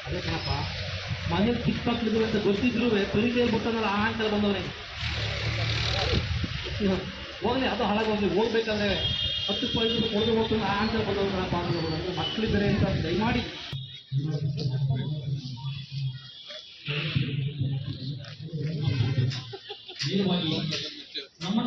ಅದೇ ಕಣಪ್ಪ, ಮನೆ ಚಿಕ್ಕಮಕ್ಳಿದ್ರು ಅಂತ ಗೊತ್ತಿದ್ರು ತೊರಿಕೆ ಬಿಟ್ಟನಲ್ಲ ಆ ಅಂಕಲ್ ಬಂದವನೇ ಹೋಗ್ಲಿ, ಅದು ಹಾಳಾಗೋಗ್ಲಿ. ಹೋಗ್ಬೇಕಾದ್ರೆ 10 ರೂಪಾಯಿ ಕೊಡದು ಹೋಗ್ತಾನೆ ಆ ಅಂಕಲ್ ಬಂದವರು ಕಣಪ್ಪ ಅಂದ್ರೆ ಮಕ್ಕಳು ಬೇರೆ ಅಂತ ದಯಮಾಡಿ ನಮ್ಮ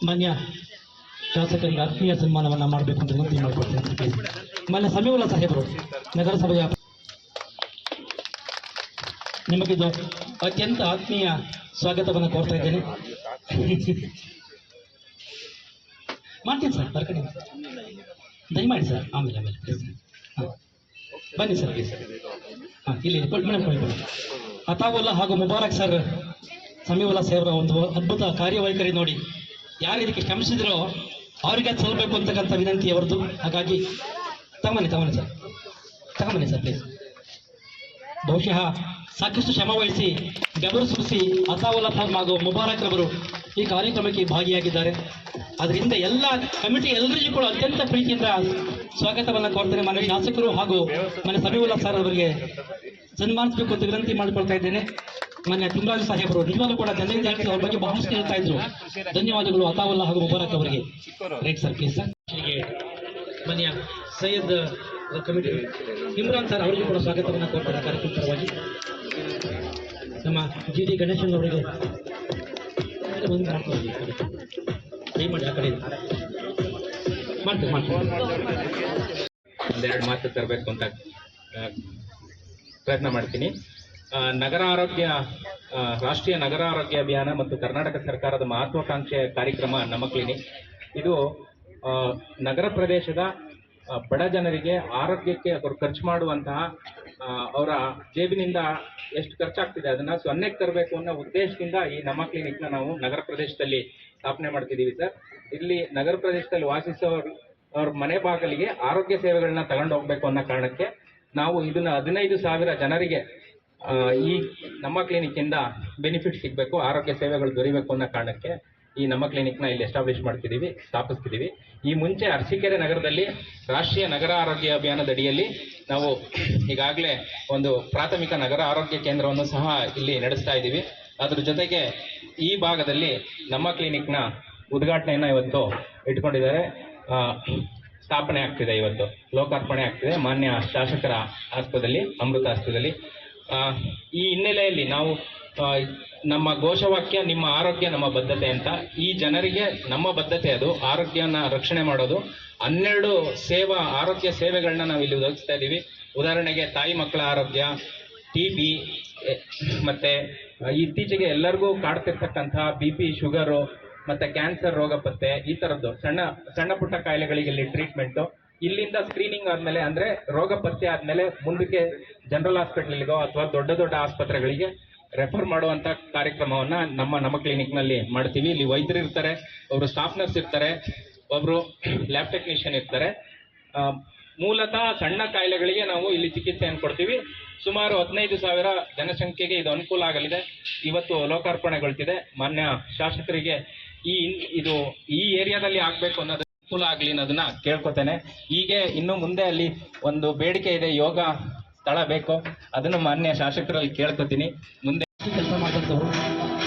ಮಾನ್ಯ ಶಾಸಕರಿಗೆ ಆತ್ಮೀಯ ಸನ್ಮಾನವನ್ನು ಮಾಡಬೇಕು ಅಂತ ವಿನಂತಿ ಮಾಡಿಕೊಡ್ತೀನಿ. ಮಾನ್ಯ ಸಮೀವುಲ್ಲಾ ಸಾಹೇಬರು, ನಗರಸಭೆಯ ನಿಮಗಿದು ಅತ್ಯಂತ ಆತ್ಮೀಯ ಸ್ವಾಗತವನ್ನು ಕೋರ್ತಾ ಇದ್ದೇನೆ. ಮಾಡ್ತೀನಿ ಸರ್, ಬರ್ಕಡೆ ದಯಮಾಡಿ ಸರ್, ಆಮೇಲೆ ಪ್ಲೀಸ್ ಹಾಂ ಬನ್ನಿ ಸರ್, ಪ್ಲೀಸ್ ಹಾಂ ಇಲ್ಲಿ ಮೇಡಮ್ ಅತಾವುಲ್ಲಾ ಹಾಗೂ ಮುಬಾರಕ್ ಸರ್, ಸಮೀವುಲ್ಲಾ ಸಾಹೇಬರ ಒಂದು ಅದ್ಭುತ ಕಾರ್ಯವೈಖರಿ ನೋಡಿ ಯಾರು ಇದಕ್ಕೆ ಶ್ರಮಿಸಿದ್ರೋ ಅವರಿಗೆ ಸಲ್ಲಬೇಕು ಅಂತಕ್ಕಂಥ ವಿನಂತಿ ಅವರದು. ಹಾಗಾಗಿ ತಗೊಂಬನ್ನಿ ಸರ್, ತಗೊಂಬನ್ನಿ ಸರ್ ಪ್ಲೀಸ್. ಬಹುಶಃ ಸಾಕಷ್ಟು ಶ್ರಮ ವಹಿಸಿ ಬೆವರು ಸುರಿಸಿ ಅತಾವುಲ್ಲಾ ಸಾಹೇಬ್ ಹಾಗೂ ಮುಬಾರಕ್ ರವರು ಈ ಕಾರ್ಯಕ್ರಮಕ್ಕೆ ಭಾಗಿಯಾಗಿದ್ದಾರೆ. ಅದರಿಂದ ಎಲ್ಲ ಕಮಿಟಿ ಎಲ್ಲರಿಗೂ ಕೂಡ ಅತ್ಯಂತ ಪ್ರೀತಿಯಿಂದ ಸ್ವಾಗತವನ್ನು ಕೋರ್ತೇನೆ. ಮಾನ್ಯ ಶಾಸಕರು ಹಾಗೂ ಮಾನ್ಯ ಸಮೀವುಲ್ಲಾ ಸರ್ ಅವರಿಗೆ ಸನ್ಮಾನಿಸಬೇಕು ಅಂತ ವಿನಂತಿ ಮಾಡಿಕೊಳ್ತಾ ಇದ್ದೇನೆ. ಮಾನ್ಯ ತಿಮ್ಮರಾಜು ಸಾಹೇಬರು ನಿಜವಾಗ್ಲೂ ಕೂಡ ಜನರಿಂದ ಅವ್ರ ಬಗ್ಗೆ ಬಹಳಷ್ಟು ಹೇಳ್ತಾ ಇದ್ರು. ಧನ್ಯವಾದಗಳು ಅತಾವುಲ್ಲಾ ಹಾಗೂ ಮುಬಾರಕ್ ಅವರಿಗೆ. Right sir, please sir. ಮಾನ್ಯ ಸೈಯದ್ ಕಮಿಟಿ ಇಮ್ರಾನ್ ಸರ್ ಅವರಿಗೂ ಕೂಡ ಸ್ವಾಗತವನ್ನು ಕೋರ್ತಾರೆ ಕಾರ್ಯಕ್ರಮ ಪರವಾಗಿ. ನಮ್ಮ GD ಗಣೇಶನ್ ಅವರಿಗೆ ದಯಮಾಡಿ ಆ ಕಡೆ ಮಾಡ್ತೀವಿ. ಒಂದೆರಡು ಮಾತು ತರಬೇಕು ಅಂತ ಪ್ರಯತ್ನ ಮಾಡ್ತೀನಿ. ನಗರ ಆರೋಗ್ಯ ರಾಷ್ಟ್ರೀಯ ನಗರ ಆರೋಗ್ಯ ಅಭಿಯಾನ ಮತ್ತು ಕರ್ನಾಟಕ ಸರ್ಕಾರದ ಮಹತ್ವಾಕಾಂಕ್ಷೆಯ ಕಾರ್ಯಕ್ರಮ ನಮ್ಮ ಕ್ಲಿನಿಕ್. ಇದು ನಗರ ಪ್ರದೇಶದ ಬಡ ಜನರಿಗೆ ಆರೋಗ್ಯಕ್ಕೆ ಅವರು ಖರ್ಚು ಮಾಡುವಂತಹ ಅವರ ಜೇಬಿನಿಂದ ಎಷ್ಟು ಖರ್ಚಾಗ್ತಿದೆ ಅದನ್ನು 0ಕ್ಕೆ ತರಬೇಕು ಅನ್ನೋ ಉದ್ದೇಶದಿಂದ ಈ ನಮ್ಮ ಕ್ಲಿನಿಕ್ನ ನಾವು ನಗರ ಪ್ರದೇಶದಲ್ಲಿ ಸ್ಥಾಪನೆ ಮಾಡ್ತಿದ್ದೀವಿ ಸರ್. ಇಲ್ಲಿ ನಗರ ಪ್ರದೇಶದಲ್ಲಿ ವಾಸಿಸೋರು ಅವ್ರ ಮನೆ ಬಾಗಿಲಿಗೆ ಆರೋಗ್ಯ ಸೇವೆಗಳನ್ನ ತಗೊಂಡು ಹೋಗ್ಬೇಕು ಅನ್ನೋ ಕಾರಣಕ್ಕೆ ನಾವು ಇದನ್ನ 15,000 ಜನರಿಗೆ ಈ ನಮ್ಮ ಕ್ಲಿನಿಕ್ಕಿಂದ ಬೆನಿಫಿಟ್ ಸಿಗಬೇಕು, ಆರೋಗ್ಯ ಸೇವೆಗಳು ದೊರೀಬೇಕು ಅನ್ನೋ ಕಾರಣಕ್ಕೆ ಈ ನಮ್ಮ ಕ್ಲಿನಿಕ್ನ ಇಲ್ಲಿ ಎಸ್ಟಾಬ್ಲಿಷ್ ಮಾಡ್ತಿದ್ದೀವಿ, ಸ್ಥಾಪಿಸ್ತಿದ್ದೀವಿ. ಈ ಮುಂಚೆ ಅರಸೀಕೆರೆ ನಗರದಲ್ಲಿ ರಾಷ್ಟ್ರೀಯ ನಗರ ಆರೋಗ್ಯ ಅಭಿಯಾನದ ಅಡಿಯಲ್ಲಿ ನಾವು ಈಗಾಗಲೇ ಒಂದು ಪ್ರಾಥಮಿಕ ನಗರ ಆರೋಗ್ಯ ಕೇಂದ್ರವನ್ನು ಸಹ ಇಲ್ಲಿ ನಡೆಸ್ತಾ ಇದ್ದೀವಿ. ಅದ್ರ ಜೊತೆಗೆ ಈ ಭಾಗದಲ್ಲಿ ನಮ್ಮ ಕ್ಲಿನಿಕ್ನ ಉದ್ಘಾಟನೆಯನ್ನು ಇವತ್ತು ಇಟ್ಕೊಂಡಿದ್ದಾರೆ. ಸ್ಥಾಪನೆ ಆಗ್ತಿದೆ, ಇವತ್ತು ಲೋಕಾರ್ಪಣೆ ಆಗ್ತಿದೆ ಮಾನ್ಯ ಶಾಸಕರ ಹಸ್ತದಲ್ಲಿ, ಅಮೃತ ಹಸ್ತದಲ್ಲಿ. ಈ ಹಿನ್ನೆಲೆಯಲ್ಲಿ ನಾವು ನಮ್ಮ ಘೋಷವಾಕ್ಯ ನಿಮ್ಮ ಆರೋಗ್ಯ ನಮ್ಮ ಬದ್ಧತೆ ಅಂತ, ಈ ಜನರಿಗೆ ನಮ್ಮ ಬದ್ಧತೆ ಅದು ಆರೋಗ್ಯನ ರಕ್ಷಣೆ ಮಾಡೋದು. 12 ಆರೋಗ್ಯ ಸೇವೆಗಳನ್ನ ನಾವು ಇಲ್ಲಿ ಒದಗಿಸ್ತಾ ಇದ್ದೀವಿ. ಉದಾಹರಣೆಗೆ ತಾಯಿ ಮಕ್ಕಳ ಆರೋಗ್ಯ, TB, ಮತ್ತೆ ಇತ್ತೀಚೆಗೆ ಎಲ್ಲರಿಗೂ ಕಾಡ್ತಿರ್ತಕ್ಕಂತಹ BP, ಶುಗರು ಮತ್ತೆ ಕ್ಯಾನ್ಸರ್ ರೋಗ ಪತ್ತೆ, ಈ ಥರದ್ದು ಸಣ್ಣ ಪುಟ್ಟ ಕಾಯಿಲೆಗಳಿಗೆ ಇಲ್ಲಿ ಟ್ರೀಟ್ಮೆಂಟು. ಇಲ್ಲಿಂದ ಸ್ಕ್ರೀನಿಂಗ್ ಆದಮೇಲೆ, ಅಂದರೆ ರೋಗ ಪತ್ತೆ ಆದಮೇಲೆ ಮುಂದಕ್ಕೆ ಜನರಲ್ ಹಾಸ್ಪಿಟಲ್ಗೋ ಅಥವಾ ದೊಡ್ಡ ಆಸ್ಪತ್ರೆಗಳಿಗೆ ರೆಫರ್ ಮಾಡುವಂಥ ಕಾರ್ಯಕ್ರಮವನ್ನು ನಮ್ಮ ಕ್ಲಿನಿಕ್ನಲ್ಲಿ ಮಾಡ್ತೀವಿ. ಇಲ್ಲಿ ವೈದ್ಯರು ಇರ್ತಾರೆ, ಒಬ್ಬರು ಸ್ಟಾಫ್ ನರ್ಸ್ ಇರ್ತಾರೆ, ಒಬ್ಬರು ಲ್ಯಾಬ್ ಟೆಕ್ನಿಷಿಯನ್ ಇರ್ತಾರೆ. ಮೂಲತಃ ಸಣ್ಣ ಕಾಯಿಲೆಗಳಿಗೆ ನಾವು ಇಲ್ಲಿ ಚಿಕಿತ್ಸೆಯನ್ನು ಕೊಡ್ತೀವಿ. ಸುಮಾರು 15,000 ಜನಸಂಖ್ಯೆಗೆ ಇದು ಅನುಕೂಲ ಆಗಲಿದೆ. ಇವತ್ತು ಲೋಕಾರ್ಪಣೆಗೊಳ್ತಿದೆ. ಮಾನ್ಯ ಶಾಸಕರಿಗೆ ಈ ಏರಿಯಾದಲ್ಲಿ ಆಗಬೇಕು ಅನ್ನೋದು ಅನುಕೂಲ ಆಗಲಿ ಅನ್ನೋದನ್ನ ಕೇಳ್ಕೊತೇನೆ. ಹೀಗೆ ಇನ್ನು ಮುಂದೆ ಅಲ್ಲಿ ಒಂದು ಬೇಡಿಕೆ ಇದೆ, ಯೋಗ ಸ್ಥಳ ಬೇಕು, ಅದನ್ನು ಮಾನ್ಯ ಶಾಸಕರಲ್ಲಿ ಕೇಳ್ಕೊತೀನಿ. ಮುಂದೆ ಕೆಲಸ ಮಾಡಿದಂಥವ್ರು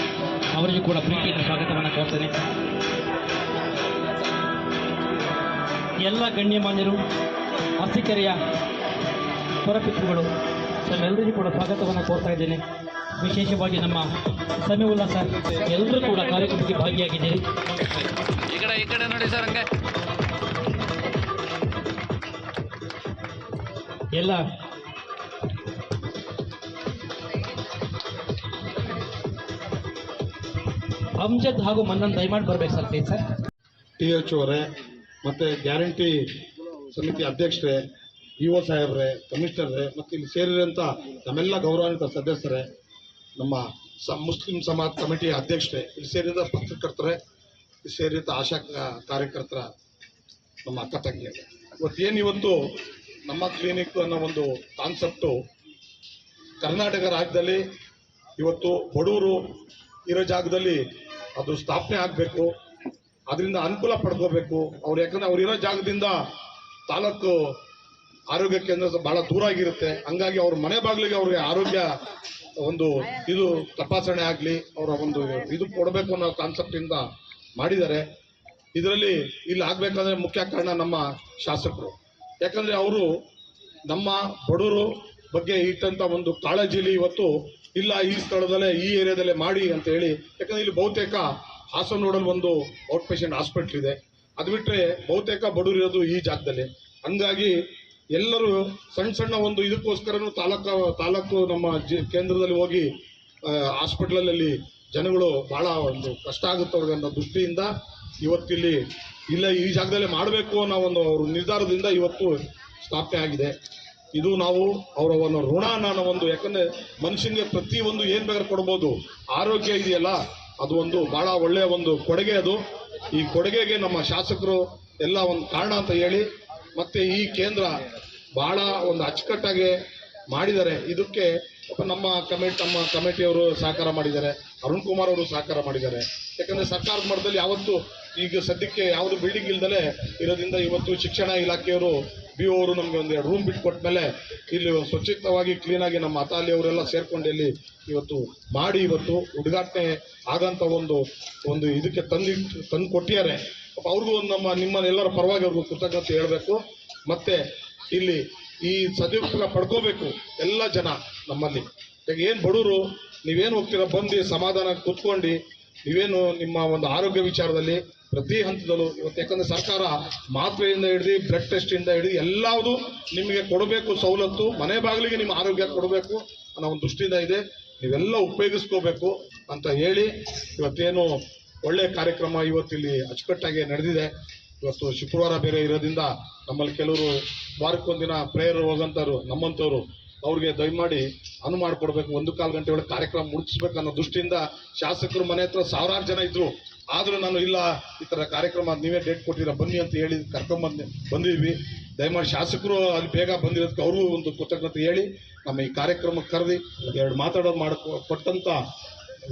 ಅವರಿಗೆ ಕೂಡ ಪ್ರೀತಿಯಿಂದ ಸ್ವಾಗತವನ್ನು ಕೋರ್ತೇನೆ. ಎಲ್ಲ ಗಣ್ಯಮಾನ್ಯರು, ಅರಸೀಕೆರೆಯ ಪರಪಿತೃಗಳು, ತಮ್ಮೆಲ್ಲರಿಗೂ ಕೂಡ ಸ್ವಾಗತವನ್ನು ಕೋರ್ತಾ ಇದ್ದೇನೆ. ವಿಶೇಷವಾಗಿ ನಮ್ಮ ಸಮೀವುಲ್ಲಾ ಸರ್ ಎಲ್ಲರೂ ಕೂಡ ಕಾರ್ಯಕ್ರಮಕ್ಕೆ ಭಾಗಿಯಾಗಿದ್ದೀರಿ. ಈ ಕಡೆ ನೋಡಿ ಸರ್, ಹಂಗೆ ಎಲ್ಲ ಅಮ್ಜದ್ ಹಾಗೂ ಮನ್ನನ್ ದಯಮಾಡಿ ಬರ್ಬೇಕು ಸರ್, ಪ್ಲೀಸ್ ಸರ್. TH ಅವರೇ, ಮತ್ತೆ ಗ್ಯಾರಂಟಿ ಸಮಿತಿ ಅಧ್ಯಕ್ಷರೇ, EO ಸಾಹೇಬ್ರೆ, ಕಮಿಷನರ್ರೆ, ಮತ್ತು ಇಲ್ಲಿ ಸೇರಿದಂಥ ನಮ್ಮೆಲ್ಲ ಗೌರವಾನ್ವಿತ ಸದಸ್ಯರೇ, ನಮ್ಮ ಮುಸ್ಲಿಂ ಸಮಾಜ ಕಮಿಟಿಯ ಅಧ್ಯಕ್ಷರೇ, ಇಲ್ಲಿ ಸೇರಿದ ಪತ್ರಕರ್ತರೇ, ಇಲ್ಲಿ ಸೇರಿದ ಆಶಾ ಕಾರ್ಯಕರ್ತರ, ನಮ್ಮ ಅಕ್ಕ ತಂಗಿಯರೇ, ಇವತ್ತು ನಮ್ಮ ಕ್ಲಿನಿಕ್ ಅನ್ನೋ ಒಂದು ಕಾನ್ಸೆಪ್ಟು ಕರ್ನಾಟಕ ರಾಜ್ಯದಲ್ಲಿ ಇವತ್ತು ಬಡವರು ಇರೋ ಜಾಗದಲ್ಲಿ ಅದು ಸ್ಥಾಪನೆ ಆಗಬೇಕು, ಅದರಿಂದ ಅನುಕೂಲ ಪಡ್ಕೋಬೇಕು ಅವ್ರು. ಯಾಕಂದ್ರೆ ಅವ್ರು ಇರೋ ಜಾಗದಿಂದ ತಾಲೂಕು ಆರೋಗ್ಯ ಕೇಂದ್ರ ಬಹಳ ದೂರ ಆಗಿರುತ್ತೆ. ಹಂಗಾಗಿ ಅವ್ರ ಮನೆ ಬಾಗಿಲಿಗೆ ಅವ್ರಿಗೆ ಆರೋಗ್ಯ ಒಂದು ಇದು ತಪಾಸಣೆ ಆಗಲಿ, ಅವರ ಒಂದು ಇದು ಕೊಡಬೇಕು ಅನ್ನೋ ಕಾನ್ಸೆಪ್ಟ್ ಇಂದ ಮಾಡಿದ್ದಾರೆ. ಇದರಲ್ಲಿ ಇಲ್ಲಿ ಆಗ್ಬೇಕಂದ್ರೆ ಮುಖ್ಯ ಕಾರಣ ನಮ್ಮ ಶಾಸಕರು. ಯಾಕಂದ್ರೆ ಅವರು ನಮ್ಮ ಬಡವರು ಬಗ್ಗೆ ಇಟ್ಟಂತ ಒಂದು ಕಾಳಜಿಲಿ ಇವತ್ತು ಇಲ್ಲ, ಈ ಸ್ಥಳದಲ್ಲೇ ಈ ಏರಿಯಾದಲ್ಲೇ ಮಾಡಿ ಅಂತ ಹೇಳಿ. ಯಾಕಂದ್ರೆ ಇಲ್ಲಿ ಬಹುತೇಕ ಹಾಸನೋಡಲ್ಲಿ ಒಂದು ಔಟ್ ಪೇಷಂಟ್ ಹಾಸ್ಪಿಟ್ಲ್ ಇದೆ, ಅದು ಬಿಟ್ಟರೆ ಬಹುತೇಕ ಬಡವರು ಇರೋದು ಈ ಜಾಗದಲ್ಲಿ. ಹಂಗಾಗಿ ಎಲ್ಲರೂ ಸಣ್ಣ ಒಂದು ಇದಕ್ಕೋಸ್ಕರನೂ ತಾಲೂಕು ನಮ್ಮ ಕೇಂದ್ರದಲ್ಲಿ ಹೋಗಿ ಹಾಸ್ಪಿಟ್ಲಲ್ಲಿ ಜನಗಳು ಬಹಳ ಒಂದು ಕಷ್ಟ ಆಗುತ್ತೆ ಅವ್ರಿಗೆ ಅನ್ನೋ ದೃಷ್ಟಿಯಿಂದ ಇವತ್ತಿಲ್ಲಿ ಇಲ್ಲ ಈ ಜಾಗದಲ್ಲಿ ಮಾಡಬೇಕು ಅನ್ನೋ ಒಂದು ಅವ್ರ ನಿರ್ಧಾರದಿಂದ ಇವತ್ತು ಸ್ಥಾಪನೆ ಆಗಿದೆ. ಇದು ನಾವು ಅವರ ಒಂದು ಋಣ ಅನ್ನೋ ಒಂದು, ಯಾಕಂದ್ರೆ ಮನುಷ್ಯನಿಗೆ ಪ್ರತಿಯೊಂದು ಏನ್ ಬೇಕಾದ್ರೆ ಕೊಡ್ಬೋದು, ಆರೋಗ್ಯ ಇದೆಯಲ್ಲ ಅದು ಒಂದು ಬಹಳ ಒಳ್ಳೆಯ ಒಂದು ಕೊಡುಗೆ. ಅದು ಈ ಕೊಡುಗೆಗೆ ನಮ್ಮ ಶಾಸಕರು ಎಲ್ಲ ಒಂದು ಕಾರಣ ಅಂತ ಹೇಳಿ, ಮತ್ತೆ ಈ ಕೇಂದ್ರ ಬಹಳ ಒಂದು ಅಚ್ಚುಕಟ್ಟಾಗಿ ಮಾಡಿದ್ದಾರೆ. ಇದಕ್ಕೆ ನಮ್ಮ ಕಮಿಟಿಯವರು ಸಹಕಾರ ಮಾಡಿದ್ದಾರೆ, ಅರುಣ್ ಕುಮಾರ್ ಅವರು ಸಹಕಾರ ಮಾಡಿದ್ದಾರೆ. ಯಾಕಂದ್ರೆ ಸರ್ಕಾರದ ಮಟ್ಟದಲ್ಲಿ ಯಾವತ್ತು ಈಗ ಸದ್ಯಕ್ಕೆ ಯಾವುದು ಬಿಲ್ಡಿಂಗ್ ಇಲ್ದಲೆ ಇರೋದ್ರಿಂದ ಇವತ್ತು ಶಿಕ್ಷಣ ಇಲಾಖೆಯವರು BO ಅವರು ನಮಗೆ ಒಂದು ರೂಮ್ ಬಿಟ್ಕೊಟ್ಟ ಮೇಲೆ ಇಲ್ಲಿ ಸ್ವಚ್ಛತವಾಗಿ ಕ್ಲೀನಾಗಿ ನಮ್ಮ ಅತಾಲಿ ಅವರೆಲ್ಲ ಸೇರ್ಕೊಂಡು ಇಲ್ಲಿ ಇವತ್ತು ಮಾಡಿ ಇವತ್ತು ಉದ್ಘಾಟನೆ ಆಗಂತ ಒಂದು ಇದಕ್ಕೆ ತಂದು ಕೊಟ್ಟಿದ್ದಾರೆ. ಅವ್ರಿಗೂ ನಿಮ್ಮನ್ನೆಲ್ಲರ ಪರವಾಗಿ ಅವ್ರಿಗೂ ಕೃತಜ್ಞತೆ ಹೇಳಬೇಕು. ಮತ್ತೆ ಇಲ್ಲಿ ಈ ಸದುಪಯೋಗ ಪಡ್ಕೋಬೇಕು ಎಲ್ಲ ಜನ ನಮ್ಮಲ್ಲಿ. ಈಗ ಏನು ಬಡವರು ನೀವೇನು ಹೋಗ್ತೀರಾ, ಬಂದು ಸಮಾಧಾನ ಕೂತ್ಕೊಂಡು ನೀವೇನು ನಿಮ್ಮ ಒಂದು ಆರೋಗ್ಯ ವಿಚಾರದಲ್ಲಿ ಪ್ರತಿ ಹಂತದಲ್ಲೂ ಇವತ್ತು, ಯಾಕಂದ್ರೆ ಸರ್ಕಾರ ಮಾತ್ರೆಯಿಂದ ಹಿಡಿದು ಬ್ಲಡ್ ಟೆಸ್ಟಿಂದ ಹಿಡಿದು ಎಲ್ಲಾವುದು ನಿಮಗೆ ಕೊಡಬೇಕು ಸವಲತ್ತು, ಮನೆ ಬಾಗಿಲಿಗೆ ನಿಮ್ಮ ಆರೋಗ್ಯ ಕೊಡಬೇಕು ಅನ್ನೋ ಒಂದು ದೃಷ್ಟಿಯಿಂದ ಇದೆ. ನೀವೆಲ್ಲ ಉಪಯೋಗಿಸ್ಕೋಬೇಕು ಅಂತ ಹೇಳಿ ಇವತ್ತೇನು ಒಳ್ಳೆ ಕಾರ್ಯಕ್ರಮ ಇವತ್ತಿಲ್ಲಿ ಅಚ್ಚುಕಟ್ಟಾಗಿ ನಡೆದಿದೆ. ಇವತ್ತು ಶುಕ್ರವಾರ ಬೇರೆ ಇರೋದ್ರಿಂದ ನಮ್ಮಲ್ಲಿ ಕೆಲವರು ವಾರಕ್ಕೊಂದಿನ ಪ್ರೇಯರ್ ಹೋಗಂತವ್ರು ನಮ್ಮಂಥವ್ರು, ಅವ್ರಿಗೆ ದಯಮಾಡಿ ಅನು ಮಾಡಿಕೊಡ್ಬೇಕು, 1-1/4 ಗಂಟೆ ಒಳಗೆ ಕಾರ್ಯಕ್ರಮ ಮುಗಿಸ್ಬೇಕು ಅನ್ನೋ ದೃಷ್ಟಿಯಿಂದ ಶಾಸಕರು ಮನೆ ಹತ್ರ 1000 ಜನ ಇದ್ರು. ಆದರೂ ನಾನು ಇಲ್ಲ, ಈ ಥರ ಕಾರ್ಯಕ್ರಮ ನೀವೇ ಡೇಟ್ ಕೊಟ್ಟಿರ ಬನ್ನಿ ಅಂತ ಹೇಳಿ ಬಂದಿದ್ವಿ. ದಯಮಾಡಿ ಶಾಸಕರು ಅಲ್ಲಿ ಬೇಗ ಬಂದಿರೋದಕ್ಕೆ ಅವ್ರಿಗೂ ಒಂದು ಕೃತಜ್ಞತೆ ಹೇಳಿ ನಮ್ಮ ಈ ಕಾರ್ಯಕ್ರಮಕ್ಕೆ ಕರೆದಿ ಎರಡು ಮಾತಾಡೋದು ಕೊಟ್ಟಂತ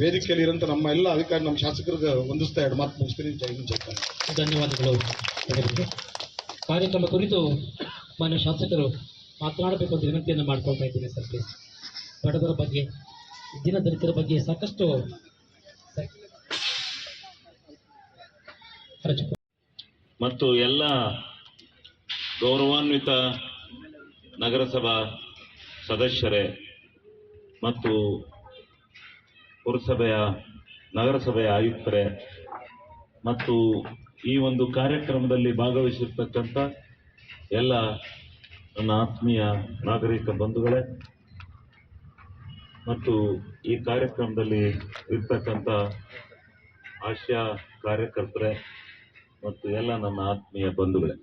ವೇದಿಕೆಯಲ್ಲಿ ಇರೋಂಥ ನಮ್ಮ ಎಲ್ಲ ಅಧಿಕಾರಿ ನಮ್ಮ ಶಾಸಕರಿಗೆ ಹೊಂದಿಸ್ತಾ ಎರಡು ಮಾತು ಮುಗಿಸ್ತೀನಿ. ಜೈ ಹಿಂದ್, ಜೈ ಕರ್ನಾಟಕ. ಧನ್ಯವಾದಗಳು. ಕಾರ್ಯಕ್ರಮ ಕುರಿತು ಮಾನ್ಯ ಶಾಸಕರು ಮಾತನಾಡಬೇಕು ಅಂತ ವಿನಂತಿಯನ್ನು ಮಾಡ್ಕೊಳ್ತಾ ಇದ್ದೀನಿ ಸರ್. ಪ್ಲೀಸ್. ಬಡವರ ಬಗ್ಗೆ, ದಿನದಲಿತರ ಬಗ್ಗೆ ಸಾಕಷ್ಟು ಮತ್ತು ಎಲ್ಲ ಗೌರವಾನ್ವಿತ ನಗರಸಭಾ ಸದಸ್ಯರೇ ಮತ್ತು ಪುರಸಭೆಯ ನಗರಸಭೆಯ ಆಯುಕ್ತರೇ ಮತ್ತು ಈ ಒಂದು ಕಾರ್ಯಕ್ರಮದಲ್ಲಿ ಭಾಗವಹಿಸಿರ್ತಕ್ಕಂಥ ಎಲ್ಲ ನನ್ನ ಆತ್ಮೀಯ ನಾಗರಿಕ ಬಂಧುಗಳೇ ಮತ್ತು ಈ ಕಾರ್ಯಕ್ರಮದಲ್ಲಿ ಇರ್ತಕ್ಕಂಥ ಆಶಾ ಕಾರ್ಯಕರ್ತರೇ ಮತ್ತು ಎಲ್ಲ ನನ್ನ ಆತ್ಮೀಯ ಬಂಧುಗಳೇ,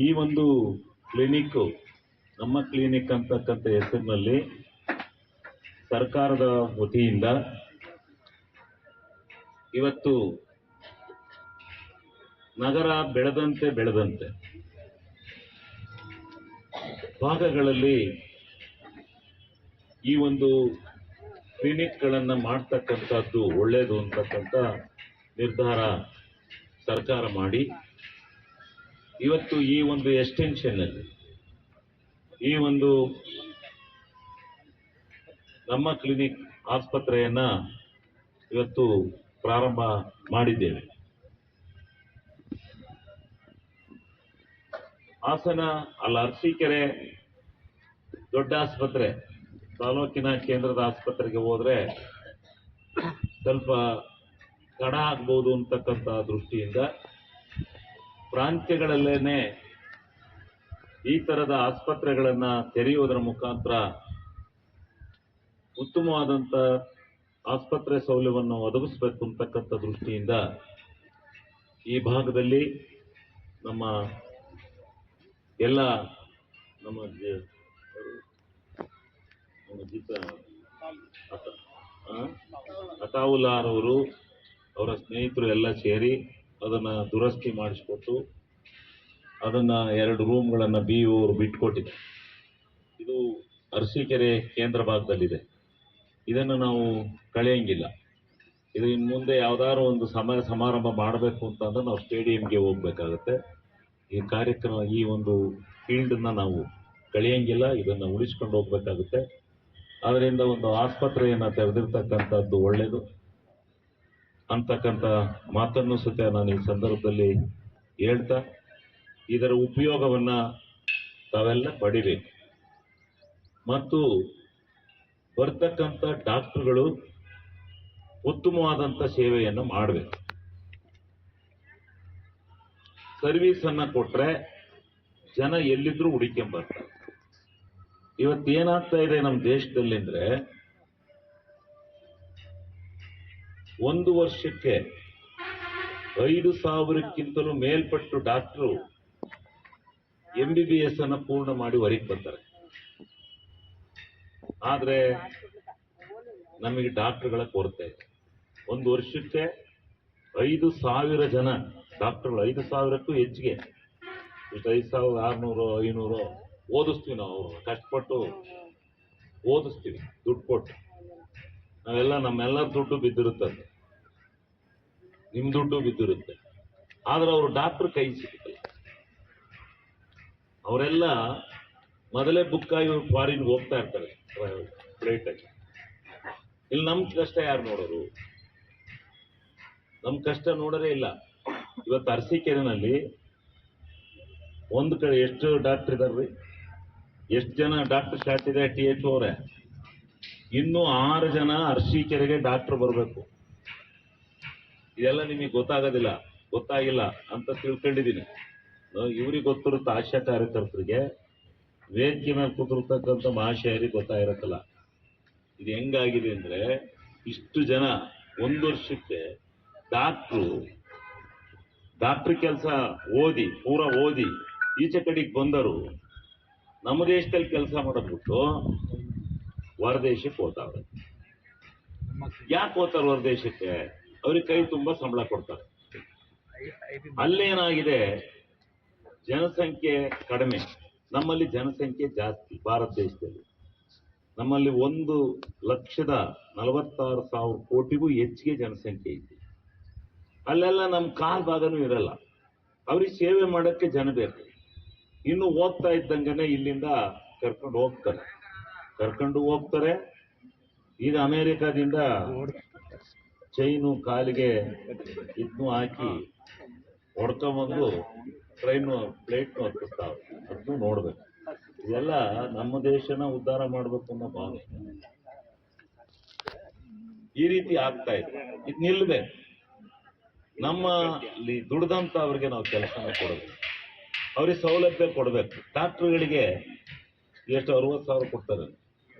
ಈ ಒಂದು ಕ್ಲಿನಿಕ್ಕು ನಮ್ಮ ಕ್ಲಿನಿಕ್ ಅಂತಕ್ಕಂಥ ಹೆಸರಿನಲ್ಲಿ ಸರ್ಕಾರದ ವತಿಯಿಂದ ಇವತ್ತು ನಗರ ಬೆಳೆದಂತೆ ಭಾಗಗಳಲ್ಲಿ ಈ ಒಂದು ಕ್ಲಿನಿಕ್ಗಳನ್ನು ಮಾಡ್ತಕ್ಕಂಥದ್ದು ಒಳ್ಳೆಯದು ಅಂತಕ್ಕಂಥ ನಿರ್ಧಾರ ಸರ್ಕಾರ ಮಾಡಿ ಇವತ್ತು ಈ ಒಂದು ಎಕ್ಸ್ಟೆನ್ಷನ್ನಲ್ಲಿ ಈ ಒಂದು ನಮ್ಮ ಕ್ಲಿನಿಕ್ ಆಸ್ಪತ್ರೆಯನ್ನ ಇವತ್ತು ಪ್ರಾರಂಭ ಮಾಡಿದ್ದೇವೆ. ಹಾಸನ ಅರಸೀಕೆರೆ ದೊಡ್ಡ ಆಸ್ಪತ್ರೆ ತಾಲೂಕಿನ ಕೇಂದ್ರದ ಆಸ್ಪತ್ರೆಗೆ ಹೋದ್ರೆ ಸ್ವಲ್ಪ ತಡ ಆಗ್ಬೋದು ಅಂತಕ್ಕಂಥ ದೃಷ್ಟಿಯಿಂದ ಪ್ರಾಂತ್ಯಗಳಲ್ಲೇನೆ ಈ ತರದ ಆಸ್ಪತ್ರೆಗಳನ್ನ ತೆರೆಯುವುದರ ಮುಖಾಂತರ ಉತ್ತಮವಾದಂಥ ಆಸ್ಪತ್ರೆ ಸೌಲಭ್ಯವನ್ನು ಒದಗಿಸಬೇಕು ಅಂತಕ್ಕಂಥ ದೃಷ್ಟಿಯಿಂದ ಈ ಭಾಗದಲ್ಲಿ ನಮ್ಮ ಎಲ್ಲ ನಮ್ಮ ಅತಾವುಲ್ಲಾರವರು ಅವರ ಸ್ನೇಹಿತರು ಎಲ್ಲ ಸೇರಿ ಅದನ್ನು ದುರಸ್ತಿ ಮಾಡಿಸ್ಕೊಟ್ಟು ಅದನ್ನು 2 ರೂಮ್ಗಳನ್ನು BO ಅವರು ಬಿಟ್ಕೊಟ್ಟಿದೆ. ಇದು ಅರಸೀಕೆರೆ ಕೇಂದ್ರ ಭಾಗದಲ್ಲಿದೆ. ಇದನ್ನು ನಾವು ಕಳೆಯಂಗಿಲ್ಲ. ಇದು ಇನ್ನು ಮುಂದೆ ಯಾವ್ದಾದ್ರು ಒಂದು ಸಮಾರಂಭ ಮಾಡಬೇಕು ಅಂತಂದ್ರೆ ನಾವು ಸ್ಟೇಡಿಯಂಗೆ ಹೋಗ್ಬೇಕಾಗತ್ತೆ. ಈ ಕಾರ್ಯಕ್ರಮ ಈ ಒಂದು ಫೀಲ್ಡನ್ನ ನಾವು ಕಳೆಯಂಗಿಲ್ಲ, ಇದನ್ನು ಉಳಿಸ್ಕೊಂಡು ಹೋಗ್ಬೇಕಾಗುತ್ತೆ. ಅದರಿಂದ ಒಂದು ಆಸ್ಪತ್ರೆಯನ್ನು ತೆರೆದಿರ್ತಕ್ಕಂಥದ್ದು ಒಳ್ಳೆಯದು ಅಂತಕ್ಕಂಥ ಮಾತನ್ನು ಸಹ ನಾನು ಈ ಸಂದರ್ಭದಲ್ಲಿ ಹೇಳ್ತಾ ಇದರ ಉಪಯೋಗವನ್ನು ತಾವೆಲ್ಲ ಪಡಿಬೇಕು ಮತ್ತು ಬರ್ತಕ್ಕಂಥ ಡಾಕ್ಟರ್ಗಳು ಉತ್ತಮವಾದಂಥ ಸೇವೆಯನ್ನು ಮಾಡಬೇಕು. ಸರ್ವಿಸನ್ನು ಕೊಟ್ರೆ ಜನ ಎಲ್ಲಿದ್ರೂ ಹುಡುಕೊಂಬರ್ತಾರೆ. ಇವತ್ತೇನಾಗ್ತಾ ಇದೆ ನಮ್ಮ ದೇಶದಲ್ಲಿ ಅಂದ್ರೆ 1 ವರ್ಷಕ್ಕೆ 5,000ಕ್ಕಿಂತಲೂ ಮೇಲ್ಪಟ್ಟು ಡಾಕ್ಟರು MBBS ಅನ್ನ ಪೂರ್ಣ ಮಾಡಿ ಹೊರಗೆ ಬರ್ತಾರೆ. ಆದ್ರೆ ನಮಗೆ ಡಾಕ್ಟರ್ಗಳ ಕೊರತೆ ಇದೆ. 1 ವರ್ಷಕ್ಕೆ 5,000 ಜನ ಡಾಕ್ಟರ್ಗಳು, 5,000ಕ್ಕೂ ಹೆಚ್ಚಿಗೆ, ಇಷ್ಟು 5,600 500 ಓದಿಸ್ತೀವಿ ನಾವು. ಅವ್ರನ್ನ ಕಷ್ಟಪಟ್ಟು ಓದಿಸ್ತೀವಿ ದುಡ್ಡು ಕೊಟ್ಟು. ನಮ್ಮೆಲ್ಲರ ದುಡ್ಡು ಬಿದ್ದಿರುತ್ತದೆ, ನಿಮ್ಮ ದುಡ್ಡು ಬಿದ್ದಿರುತ್ತೆ. ಆದ್ರೆ ಅವರು ಡಾಕ್ಟರ್ ಕೈ ಸಿಗುತ್ತಲ್ಲ. ಅವರೆಲ್ಲ ಮೊದಲೇ ಬುಕ್ ಆಗಿ ಫಾರಿನ್ಗೆ ಹೋಗ್ತಾ ಇರ್ತಾರೆ ಫ್ಲೈಟಾಗಿ. ಇಲ್ಲಿ ನಮ್ಮ ಕಷ್ಟ ಯಾರು ನೋಡೋರು? ನಮ್ಮ ಕಷ್ಟ ನೋಡೋದೇ ಇಲ್ಲ. ಇವತ್ತು ಅರಸೀಕೆರೆನಲ್ಲಿ ಒಂದು ಕಡೆ ಎಷ್ಟು ಡಾಕ್ಟರ್ ಇದಾರ್ರಿ? ಎಷ್ಟು ಜನ ಡಾಕ್ಟರ್ ಶಾರ್ಟ್ ಇದೆ? THO ಅವರೇ, ಇನ್ನೂ 6 ಜನ ಅರಸೀಕೆರೆಗೆ ಡಾಕ್ಟರ್ ಬರಬೇಕು. ಇದೆಲ್ಲ ನಿಮಗೆ ಗೊತ್ತಾಗಿಲ್ಲ ಅಂತ ತಿಳ್ಕೊಂಡಿದ್ದೀನಿ. ಇವ್ರಿಗೆ ಗೊತ್ತಿರುತ್ತೆ, ಆಶಾ ಕಾರ್ಯಕರ್ತರಿಗೆ, ವೇದಿಕೆ ಮೇಲೆ ಕೂತಿರ್ತಕ್ಕಂಥ ಮಹಾಶಯರಿಗೆ ಗೊತ್ತಾಗಿರತ್ತಲ್ಲ. ಇದು ಹೆಂಗಾಗಿದೆ ಅಂದ್ರೆ, ಇಷ್ಟು ಜನ 1 ವರ್ಷಕ್ಕೆ ಡಾಕ್ಟ್ರ್ ಕೆಲಸ ಪೂರಾ ಓದಿ ಈಚೆ ಕಡೆಗೆ ಬಂದರು. ನಮ್ಮ ದೇಶದಲ್ಲಿ ಕೆಲಸ ಮಾಡೋದ್ಬಿಟ್ಟು ಹೊರದೇಶಕ್ಕೆ ಹೋಗ್ತಾವ್ರೆ. ಯಾಕೆ ಹೋಗ್ತಾರೆ ಹೊರದೇಶಕ್ಕೆ? ಅವ್ರಿಗೆ ಕೈ ತುಂಬಾ ಸಂಬಳ ಕೊಡ್ತಾರೆ. ಅಲ್ಲೇನಾಗಿದೆ, ಜನಸಂಖ್ಯೆ ಕಡಿಮೆ, ನಮ್ಮಲ್ಲಿ ಜನಸಂಖ್ಯೆ ಜಾಸ್ತಿ ಭಾರತ ದೇಶದಲ್ಲಿ. ನಮ್ಮಲ್ಲಿ 1,46,000 ಕೋಟಿಗೂ ಹೆಚ್ಚಿಗೆ ಜನಸಂಖ್ಯೆ ಇದೆ. ಅಲ್ಲೆಲ್ಲ ನಮ್ಮ ಕಾಲ್ ಭಾಗನೂ ಇರಲ್ಲ. ಅವ್ರಿಗೆ ಸೇವೆ ಮಾಡೋಕ್ಕೆ ಜನ ಬೇಕು. ಇನ್ನು ಹೋಗ್ತಾ ಇದ್ದಂಗೆನೆ ಇಲ್ಲಿಂದ ಕರ್ಕೊಂಡು ಹೋಗ್ತಾರೆ. ಈಗ ಅಮೆರಿಕಾದಿಂದ ಚೈನು ಕಾಲಿಗೆ ಇದನ್ನು ಹಾಕಿ ಹೊಡ್ಕೊಂಬಂದು ಪ್ಲೇಟ್ನು ಹತ್ತಿಸ್ತಾವೆ. ಅದನ್ನು ನೋಡ್ಬೇಕು. ಇದೆಲ್ಲ ನಮ್ಮ ದೇಶನ ಉದ್ಧಾರ ಮಾಡ್ಬೇಕು ಅನ್ನೋ ಭಾವನೆ ಈ ರೀತಿ ಆಗ್ತಾ ಇದೆ. ಇದು ನಿಲ್ಬೇಕು. ನಮ್ಮಲ್ಲಿ ದುಡ್ದಂತ ಅವ್ರಿಗೆ ನಾವು ಕೆಲಸನ ಕೊಡಬೇಕು, ಅವ್ರಿಗೆ ಸೌಲಭ್ಯ ಕೊಡಬೇಕು. ಡಾಕ್ಟರ್ಗಳಿಗೆ ಎಷ್ಟು 60,000 ಕೊಡ್ತಾರೆ,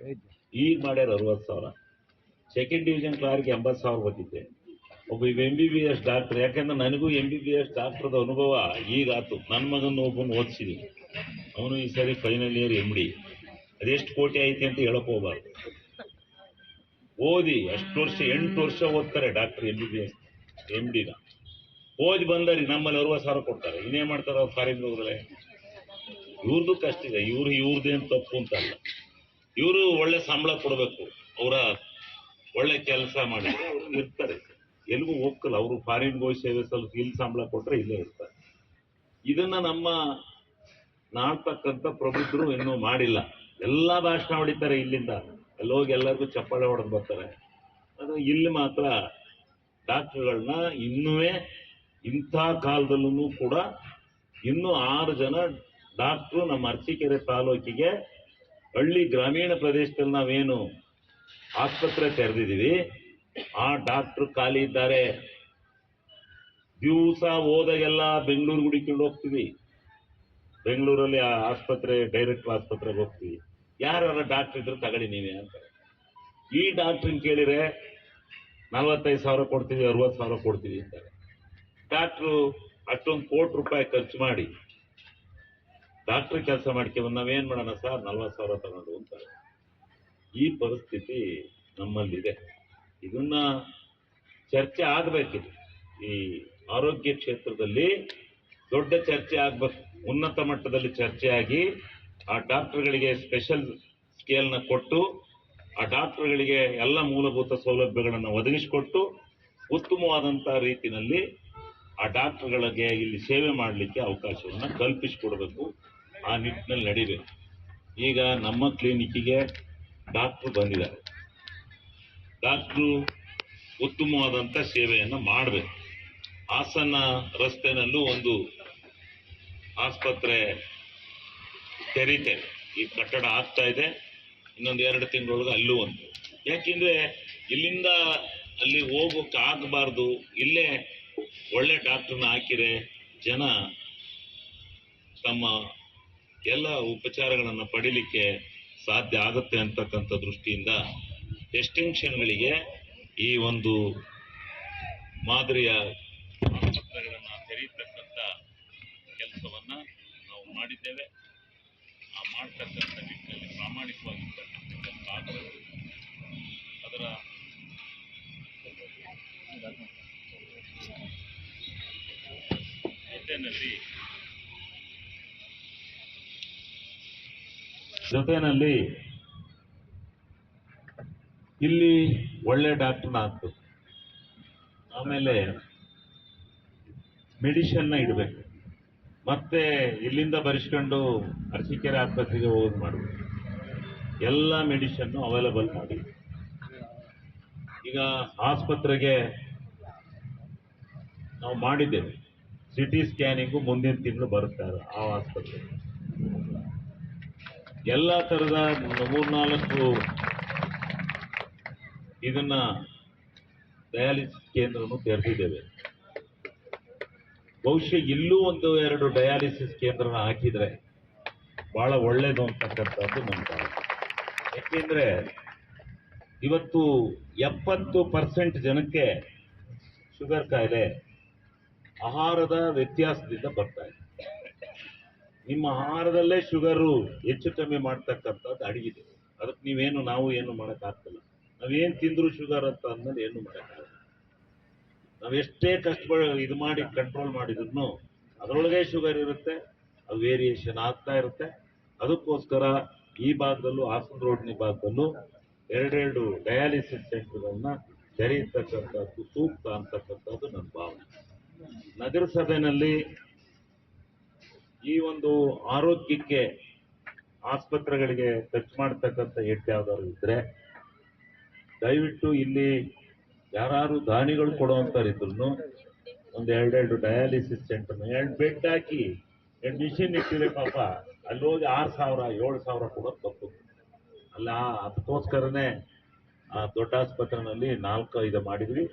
ಈಗ ಮಾಡ್ಯಾರ 60,000. ಸೆಕೆಂಡ್ ಡಿವಿಷನ್ ಕ್ಲಾರ್ಗೆ 80,000 ಬಂದಿದೆ. ಒಬ್ಬ MBBS ಡಾಕ್ಟರ್, ಯಾಕಂದ್ರೆ ನನಗೂ MBBS ಡಾಕ್ಟರ್ದ ಅನುಭವ ಈಗ ಆತು. ನನ್ನ ಮಗನ ಒಬ್ಬನ ಓದಿಸಿದೀನಿ, ಅವನು ಈ ಸರಿ ಫೈನಲ್ ಇಯರ್ MD. ಅದೆಷ್ಟು ಕೋಟಿ ಐತಿ ಅಂತ ಹೇಳಕ್ ಹೋಗ್ಬಾರ್ದು. ಓದಿ ಅಷ್ಟು ವರ್ಷ 8 ವರ್ಷ ಓದ್ತಾರೆ ಡಾಕ್ಟರ್ MBBS MDನ. ಓದಿ ಬಂದರಿ ನಮ್ಮಲ್ಲಿ 60,000 ಕೊಡ್ತಾರೆ. ಇನ್ನೇನ್ ಮಾಡ್ತಾರೆ ಅವ್ರು ಫಾರಿನ್ ಹೋದ್ರೆ? ಇವ್ರದ್ದು ಕಷ್ಟ ಇದೆ. ಇವ್ರದ್ದೇನು ತಪ್ಪು ಅಂತಲ್ಲ. ಇವರು ಒಳ್ಳೆ ಸಂಬಳ ಕೊಡಬೇಕು, ಅವರ ಒಳ್ಳೆ ಕೆಲಸ ಮಾಡಿ ಇರ್ತಾರೆ. ಎಲ್ಗೂ ಹೋಗ್ತಲ್ಲ ಅವರು. ಫಾರಿನ್ ಹೋಗಿ ಸೇವೆ ಸ್ವಲ್ಪ ಇಲ್ಲಿ ಸಂಬಳ ಕೊಟ್ರೆ ಇಲ್ಲೇ ಇರ್ತಾರೆ. ಇದನ್ನ ನಮ್ಮ ನಾಡ್ತಕ್ಕಂಥ ಪ್ರಬುದ್ಧರು ಇನ್ನೂ ಮಾಡಿಲ್ಲ. ಎಲ್ಲಾ ಭಾಷಣ ಹೊಡಿತಾರೆ ಇಲ್ಲಿಂದ, ಹೋಗಿ ಎಲ್ಲರಿಗೂ ಚಪ್ಪಾಳೆ ಹೊಡೆದು ಬರ್ತಾರೆ. ಅದು ಇಲ್ಲಿ ಮಾತ್ರ ಡಾಕ್ಟರ್ಗಳನ್ನ ಇನ್ನೂ ಇಂಥ ಕಾಲದಲ್ಲೂ ಕೂಡ ಇನ್ನೂ 6 ಜನ ಡಾಕ್ಟ್ರು ನಮ್ಮ ಅರಸೀಕೆರೆ ತಾಲೂಕಿಗೆ ಹಳ್ಳಿ ಗ್ರಾಮೀಣ ಪ್ರದೇಶದಲ್ಲಿ ನಾವೇನು ಆಸ್ಪತ್ರೆ ತೆರೆದಿದ್ದೀವಿ, ಆ ಡಾಕ್ಟ್ರು ಖಾಲಿ ಇದ್ದಾರೆ. ದಿವಸ ಹೋದಾಗೆಲ್ಲ ಬೆಂಗಳೂರು ಹುಡುಕಿಕೊಂಡು ಹೋಗ್ತೀವಿ. ಬೆಂಗಳೂರಲ್ಲಿ ಆ ಆಸ್ಪತ್ರೆ ಡೈರೆಕ್ಟರ್ ಆಸ್ಪತ್ರೆಗೆ ಹೋಗ್ತೀವಿ. ಯಾರು ಡಾಕ್ಟರ್ ಇದ್ರು ತಗೊಳ್ಳಿ ನೀವೇ ಅಂತಾರೆ. ಈ ಡಾಕ್ಟ್ರನ್ನ ಕೇಳಿದ್ರೆ 45,000 ಕೊಡ್ತೀವಿ, 60,000 ಕೊಡ್ತೀವಿ ಅಂತಾರೆ. ಡಾಕ್ಟ್ರು ಅಷ್ಟೊಂದು ಕೋಟಿ ರೂಪಾಯಿ ಖರ್ಚು ಮಾಡಿ ಡಾಕ್ಟ್ರ್ ಕೆಲಸ ಮಾಡ್ಕೊಂಡು ನಾವೇನ್ ಮಾಡೋಣ ಸರ್, 40,000 ತಗೊಂಡು ಅಂತಾರೆ. ಈ ಪರಿಸ್ಥಿತಿ ನಮ್ಮಲ್ಲಿದೆ. ಇದನ್ನ ಚರ್ಚೆ ಆಗ್ಬೇಕಿದೆ. ಈ ಆರೋಗ್ಯ ಕ್ಷೇತ್ರದಲ್ಲಿ ದೊಡ್ಡ ಚರ್ಚೆ ಆಗ್ಬೇಕು. ಉನ್ನತ ಮಟ್ಟದಲ್ಲಿ ಚರ್ಚೆ ಆಗಿ ಆ ಡಾಕ್ಟರ್ಗಳಿಗೆ ಸ್ಪೆಷಲ್ ಸ್ಕೇಲ್ನ ಕೊಟ್ಟು ಆ ಡಾಕ್ಟರ್ಗಳಿಗೆ ಎಲ್ಲ ಮೂಲಭೂತ ಸೌಲಭ್ಯಗಳನ್ನು ಒದಗಿಸಿಕೊಟ್ಟು ಉತ್ತಮವಾದಂಥ ರೀತಿಯಲ್ಲಿ ಆ ಡಾಕ್ಟರ್ಗಳಿಗೆ ಇಲ್ಲಿ ಸೇವೆ ಮಾಡಲಿಕ್ಕೆ ಅವಕಾಶವನ್ನು ಕಲ್ಪಿಸಿಕೊಡ್ಬೇಕು. ಆ ನಿಟ್ಟಿನಲ್ಲಿ ನಡಿಬೇಕು. ಈಗ ನಮ್ಮ ಕ್ಲಿನಿಕ್ಕಿಗೆ ಡಾಕ್ಟ್ರು ಬಂದಿದ್ದಾರೆ. ಡಾಕ್ಟ್ರು ಉತ್ತಮವಾದಂಥ ಸೇವೆಯನ್ನು ಮಾಡಬೇಕು. ಹಾಸನ ರಸ್ತೆನಲ್ಲೂ ಒಂದು ಆಸ್ಪತ್ರೆ ತೆರೀತೇವೆ. ಈ ಕಟ್ಟಡ ಆಗ್ತಾ ಇದೆ. ಇನ್ನೊಂದು 2 ತಿಂಗಳೊಳಗೆ ಅಲ್ಲೂ ಒಂದು. ಯಾಕೆಂದ್ರೆ ಇಲ್ಲಿಂದ ಅಲ್ಲಿ ಹೋಗೋಕೆ ಆಗಬಾರ್ದು. ಇಲ್ಲೇ ಒಳ್ಳೆ ಡಾಕ್ಟರ್ನ ಹಾಕಿರೆ ಜನ ತಮ್ಮ ಎಲ್ಲ ಉಪಚಾರಗಳನ್ನು ಪಡೀಲಿಕ್ಕೆ ಸಾಧ್ಯ ಆಗುತ್ತೆ ಅಂತಕ್ಕಂಥ ದೃಷ್ಟಿಯಿಂದ ಎಕ್ಸ್ಟೆನ್ಷನ್ಗಳಿಗೆ ಈ ಒಂದು ಮಾದರಿಯ ಆಸ್ಪತ್ರೆಗಳನ್ನು ತೆರೀತಕ್ಕಂಥ ಕೆಲಸವನ್ನ ನಾವು ಮಾಡಿದ್ದೇವೆ. ಆ ಮಾಡ್ತಕ್ಕಂಥ ನಿಟ್ಟಿನಲ್ಲಿ ಪ್ರಾಮಾಣಿಕವಾಗಿರ್ತಕ್ಕಂಥ ಆಗಬೇಕು. ಅದರ ಜೊತೆನಲ್ಲಿ ಇಲ್ಲಿ ಒಳ್ಳೆ ಡಾಕ್ಟರ್ನ ಹಾಕ್ಬೇಕು. ಆಮೇಲೆ ಮೆಡಿಷನ್ನ ಇಡಬೇಕು. ಮತ್ತೆ ಇಲ್ಲಿಂದ ಬರೆಸ್ಕೊಂಡು ಅರಸೀಕೆರೆ ಆಸ್ಪತ್ರೆಗೆ ಹೋಗಿ ಮಾಡಬೇಕು. ಎಲ್ಲ ಮೆಡಿಷನ್ನು ಅವೈಲಬಲ್ ಮಾಡಿ. ಈಗ ಆಸ್ಪತ್ರೆಗೆ ನಾವು ಮಾಡಿದ್ದೇವೆ CT ಸ್ಕ್ಯಾನಿಂಗು ಮುಂದಿನ ತಿಂಗಳು ಬರುತ್ತಾರೆ. ಆ ಆಸ್ಪತ್ರೆ ಎಲ್ಲ ಥರದ 3-4 ಇದನ್ನ ಡಯಾಲಿಸಿಸ್ ಕೇಂದ್ರವನ್ನು ತೆರೆದಿದ್ದೇವೆ. ಬಹುಶಃ ಇಲ್ಲೂ 1-2 ಡಯಾಲಿಸಿಸ್ ಕೇಂದ್ರನ ಹಾಕಿದ್ರೆ ಬಹಳ ಒಳ್ಳೇದು ಅಂತಕ್ಕಂಥದ್ದು ನನ್ನ ಭಾವನೆ. ಯಾಕೆಂದ್ರೆ ಇವತ್ತು 70% ಜನಕ್ಕೆ ಶುಗರ್ ಕಾಯಿಲೆ ಆಹಾರದ ವ್ಯತ್ಯಾಸದಿಂದ ಬರ್ತಾ ಇದೆ. ನಿಮ್ಮ ಆಹಾರದಲ್ಲೇ ಶುಗರು ಹೆಚ್ಚು ಕಮ್ಮಿ ಮಾಡ್ತಕ್ಕಂಥದ್ದು ಅಡಗಿದೆ. ಅದಕ್ಕೆ ನಾವು ಏನು ಮಾಡೋಕ್ಕಾಗ್ತಿಲ್ಲ. ನಾವೇನು ತಿಂದ್ರು ಶುಗರ್ ಅಂತ ಅಂದ್ಮೇಲೆ ಏನು ಮಾಡೋಕ್ಕಾಗಲ್ಲ. ನಾವೆಷ್ಟೇ ಇದು ಮಾಡಿ ಕಂಟ್ರೋಲ್ ಮಾಡಿದ್ರು ಅದರೊಳಗೆ ಶುಗರ್ ಇರುತ್ತೆ. ಅದು ವೇರಿಯೇಷನ್ ಆಗ್ತಾ ಇರುತ್ತೆ. ಅದಕ್ಕೋಸ್ಕರ ಈ ಭಾಗದಲ್ಲೂ ಹಾಸನ ರೋಡ್ನ ಭಾಗದಲ್ಲೂ ಎರಡೆರಡು ಡಯಾಲಿಸಿಸ್ ಸೆಂಟರ್ಗಳನ್ನ ತೆರೆಯತಕ್ಕಂಥದ್ದು ಸೂಕ್ತ ಅಂತಕ್ಕಂಥದ್ದು ನನ್ನ ಭಾವನೆ. ನಗರಸಭೆಯಲ್ಲಿ ಈ ಒಂದು ಆರೋಗ್ಯಕ್ಕೆ ಆಸ್ಪತ್ರೆಗಳಿಗೆ ಖರ್ಚು ಮಾಡ್ತಕ್ಕಂಥ ಹೆಡ್ ಯಾವ್ದಾದ್ರು ಇದ್ರೆ ದಯವಿಟ್ಟು ಇಲ್ಲಿ ಯಾರು ದಾನಿಗಳು ಕೊಡುವಂತರಿದ್ರು ಒಂದು ಎರಡೆರಡು ಡಯಾಲಿಸಿಸ್ ಸೆಂಟರ್ 2 ಬೆಡ್ ಹಾಕಿ 2 ಮಿಷಿನ್ ಇಟ್ಟಿದ್ರೆ ಪಾಪ ಅಲ್ಲಿ ಹೋಗಿ 6,000 7,000 ಕೊಡೋದು ತಪ್ಪು ಅಲ್ಲ. ಅದಕ್ಕೋಸ್ಕರನೇ ಆ ದೊಡ್ಡ ಆಸ್ಪತ್ರೆನಲ್ಲಿ 4-5 ಮಾಡಿದ್ವಿ.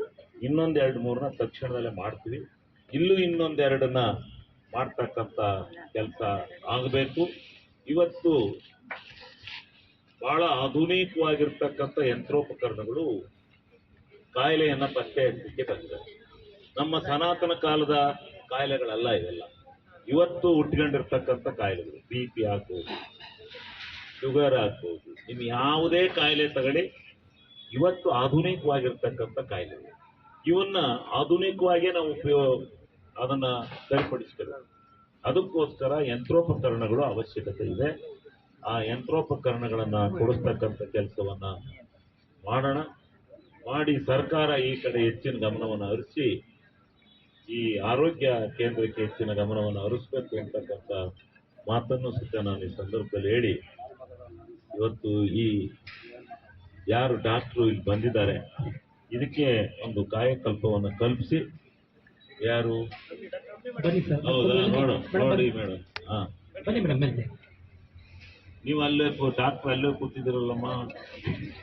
ಇನ್ನೊಂದು 2-3ನ ತಕ್ಷಣದಲ್ಲೇ ಮಾಡ್ತೀವಿ. ಇಲ್ಲೂ ಇನ್ನೊಂದು 2ನ್ನ ಮಾಡ್ತಕ್ಕಂಥ ಕೆಲಸ ಆಗಬೇಕು. ಇವತ್ತು ಬಹಳ ಆಧುನಿಕವಾಗಿರ್ತಕ್ಕಂಥ ಯಂತ್ರೋಪಕರಣಗಳು ಕಾಯಿಲೆಯನ್ನ ಪತ್ತೆ ಹಚ್ಚಲಿಕ್ಕೆ ಬಂದಿದೆ. ನಮ್ಮ ಸನಾತನ ಕಾಲದ ಕಾಯಿಲೆಗಳಲ್ಲ ಇವೆಲ್ಲ. ಇವತ್ತು ಹುಟ್ಕೊಂಡಿರ್ತಕ್ಕಂಥ ಕಾಯಿಲೆಗಳು BP ಆಗ್ಬೋದು, ಶುಗರ್ ಆಗ್ಬೋದು, ಇನ್ನು ಯಾವುದೇ ಕಾಯಿಲೆ ತಗೊಳ್ಳಿ ಇವತ್ತು ಆಧುನಿಕವಾಗಿರ್ತಕ್ಕಂಥ ಕಾಯಿಲೆಗಳು. ಇವನ್ನ ಆಧುನಿಕವಾಗಿ ನಾವು ಅದನ್ನ ಸರಿಪಡಿಸ್ಬೇಕು. ಅದಕ್ಕೋಸ್ಕರ ಯಂತ್ರೋಪಕರಣಗಳು ಅವಶ್ಯಕತೆ ಇದೆ. ಆ ಯಂತ್ರೋಪಕರಣಗಳನ್ನ ಕೊಡಿಸ್ತಕ್ಕಂಥ ಕೆಲಸವನ್ನ ಮಾಡೋಣ. ಮಾಡಿ ಸರ್ಕಾರ ಈ ಕಡೆ ಹೆಚ್ಚಿನ ಗಮನವನ್ನು ಹರಿಸಿ ಈ ಆರೋಗ್ಯ ಕೇಂದ್ರಕ್ಕೆ ಹೆಚ್ಚಿನ ಗಮನವನ್ನು ಹರಿಸಬೇಕು ಅಂತಕ್ಕಂಥ ಮಾತನ್ನು ಸಹ ನಾನು ಈ ಸಂದರ್ಭದಲ್ಲಿ ಹೇಳಿ, ಇವತ್ತು ಈ ಯಾರು ಡಾಕ್ಟ್ರು ಇಲ್ಲಿ ಬಂದಿದ್ದಾರೆ ಇದಕ್ಕೆ ಒಂದು ಕಾಯಕಲ್ಪವನ್ನು ಕಲ್ಪಿಸಿ ಯಾರು ಬನ್ನಿ ಸರ್. ಹೌದಾ ನೋಡಿ ಮೇಡಮ್. ಹಾ, ಬನ್ನಿ ಮೇಡಮ್ ಮೇಲೆ. ನೀವು ಅಲ್ಲೇ ಡಾಕ್ಟರ್ ಅಲ್ಲೇ ಕೂತಿದ್ದೀರಲ್ಲಮ್ಮ,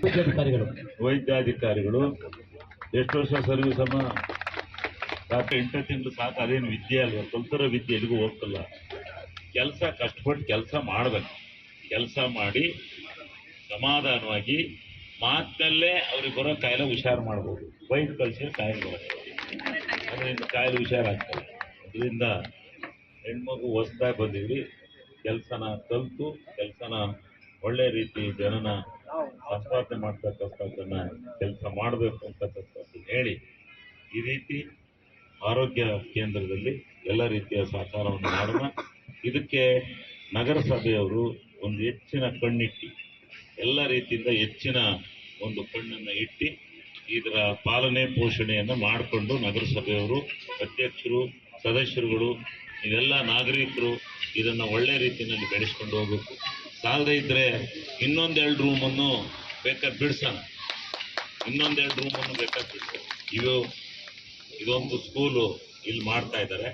ವೈದ್ಯಾಧಿಕಾರಿಗಳು. ವೈದ್ಯಾಧಿಕಾರಿಗಳು ಎಷ್ಟು ವರ್ಷ ಸರ್ವಿಸ್ ಅಮ್ಮ? ಡಾಕ್ಟರ್ 8 ತಿಂಗಳು ಸಾಕು. ಅದೇನು ವಿದ್ಯೆ ಅಲ್ವಾ? ಕಲ್ತಿರೋ ವಿದ್ಯೆ ಎಲ್ಲಿಗೂ ಹೋಗ್ತಲ್ಲ. ಕೆಲಸ ಕಷ್ಟಪಟ್ಟು ಕೆಲಸ ಮಾಡಬೇಕು. ಕೆಲಸ ಮಾಡಿ ಸಮಾಧಾನವಾಗಿ ಮಾತಲ್ಲೇ ಅವ್ರಿಗೆ ಬರೋ ಕಾಯಿಲೆ ಹುಷಾರು ಮಾಡ್ಬೋದು. ಬೈದು ಕಳಿಸಿ ಕಾಯಿಲೆ ಬರುತ್ತೆ, ಅದರಿಂದ ಕಾಯಿಲೆ ಹುಷಾರಾಗ್ತದೆ. ಅದರಿಂದ ಹೆಣ್ಮಗು ಹೊಸದಾಗಿ ಬಂದಿದ್ವಿ, ಕೆಲಸನ ಕಲಿತು ಕೆಲಸನ ಒಳ್ಳೆ ರೀತಿ ಜನನ ಸಂಪಾದನೆ ಮಾಡ್ತಕ್ಕಂಥದ್ದನ್ನ ಕೆಲಸ ಮಾಡಬೇಕು ಅಂತಕ್ಕಂಥದ್ದು ಹೇಳಿ, ಈ ರೀತಿ ಆರೋಗ್ಯ ಕೇಂದ್ರದಲ್ಲಿ ಎಲ್ಲ ರೀತಿಯ ಸಹಕಾರವನ್ನು ಮಾಡೋಣ. ಇದಕ್ಕೆ ನಗರಸಭೆಯವರು ಒಂದು ಹೆಚ್ಚಿನ ಕಣ್ಣಿಟ್ಟು ಎಲ್ಲ ರೀತಿಯಿಂದ ಹೆಚ್ಚಿನ ಒಂದು ಕಣ್ಣನ್ನು ಇಟ್ಟು ಇದರ ಪಾಲನೆ ಪೋಷಣೆಯನ್ನು ಮಾಡಿಕೊಂಡು ನಗರಸಭೆಯವರು, ಅಧ್ಯಕ್ಷರು, ಸದಸ್ಯರುಗಳು, ಇದೆಲ್ಲ ನಾಗರಿಕರು ಇದನ್ನ ಒಳ್ಳೆ ರೀತಿಯಲ್ಲಿ ಬೆಳೆಸ್ಕೊಂಡು ಹೋಗ್ಬೇಕು. ಸಾಲದೇ ಇದ್ರೆ ಇನ್ನೊಂದೆರಡು ರೂಮನ್ನು ಬೇಕಾದ್ರೆ ಬಿಡಿಸೋಣ, ಇನ್ನೊಂದೆರಡು ರೂಮನ್ನು ಬೇಕಾದ್ರೆ ಬಿಡಿಸೋಣ. ಇದೊಂದು ಸ್ಕೂಲು ಇಲ್ಲಿ ಮಾಡ್ತಾ ಇದ್ದಾರೆ.